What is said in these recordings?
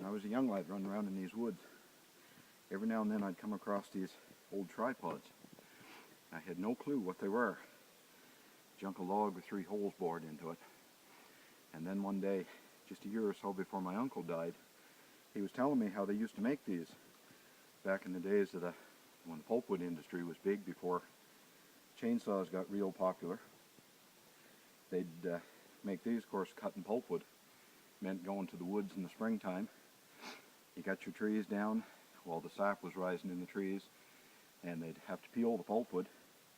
When I was a young lad running around in these woods, every now and then I'd come across these old tripods. I had no clue what they were. Junk of log with 3 holes bored into it. And then one day, just a year or so before my uncle died, he was telling me how they used to make these back in the days of when the pulpwood industry was big, before chainsaws got real popular. They'd make these, of course, cutting pulpwood meant going to the woods in the springtime. You got your trees down while the sap was rising in the trees, and they'd have to peel the pulpwood,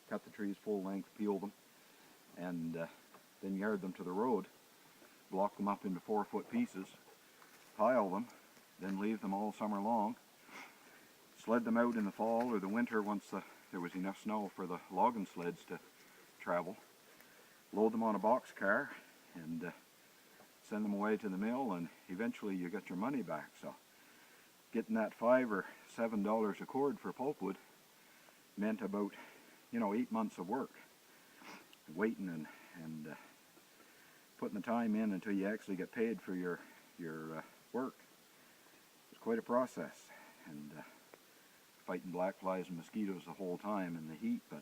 cut the trees full length, peel them, and then yard them to the road, block them up into 4-foot pieces, pile them, then leave them all summer long, sled them out in the fall or the winter once there was enough snow for the logging sleds to travel, load them on a box car, and send them away to the mill, and eventually you get your money back. So getting that $5 or $7 a cord for pulpwood meant about 8 months of work, waiting and putting the time in until you actually get paid for your work. It was quite a process, and fighting black flies and mosquitoes the whole time in the heat. But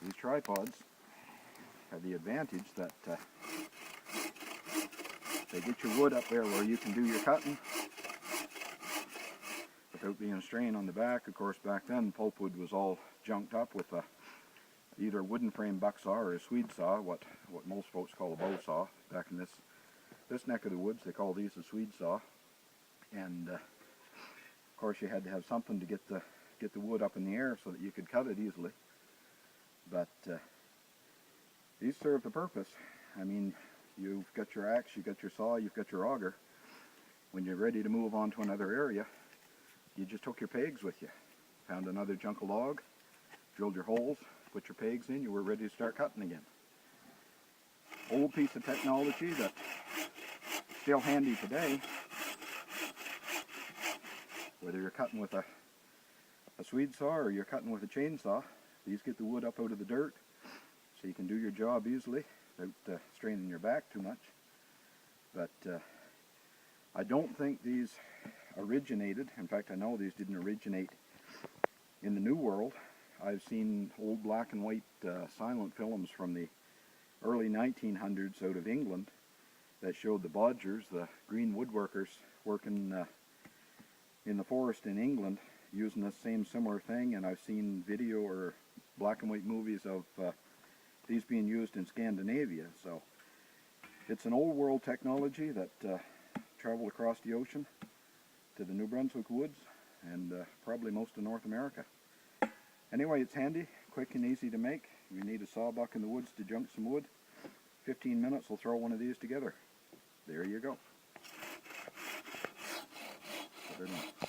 these tripods have the advantage that they get your wood up there where you can do your cutting without being a strain on the back. Of course, back then pulpwood was all junked up with either a wooden frame buck saw or a Swede saw, what most folks call a bow saw. Back in this neck of the woods, they call these a Swede saw. And of course, you had to have something to get the wood up in the air so that you could cut it easily. But these serve the purpose. I mean, you've got your axe, you've got your saw, you've got your auger. When you're ready to move on to another area, you just took your pegs with you, found another chunk of log, drilled your holes, put your pegs in, you were ready to start cutting again. Old piece of technology that's still handy today. Whether you're cutting with a Swede saw or you're cutting with a chainsaw, these get the wood up out of the dirt so you can do your job easily without straining your back too much. But I don't think these originated, in fact I know these didn't originate in the New World. I've seen old black and white silent films from the early 1900s out of England that showed the bodgers, the green woodworkers, working in the forest in England using the same similar thing, and I've seen video or black and white movies of these being used in Scandinavia. So it's an old world technology that traveled across the ocean to the New Brunswick woods and probably most of North America. Anyway, it's handy, quick and easy to make. You need a sawbuck in the woods to junk some wood. 15 minutes will throw one of these together. There you go. Put it in.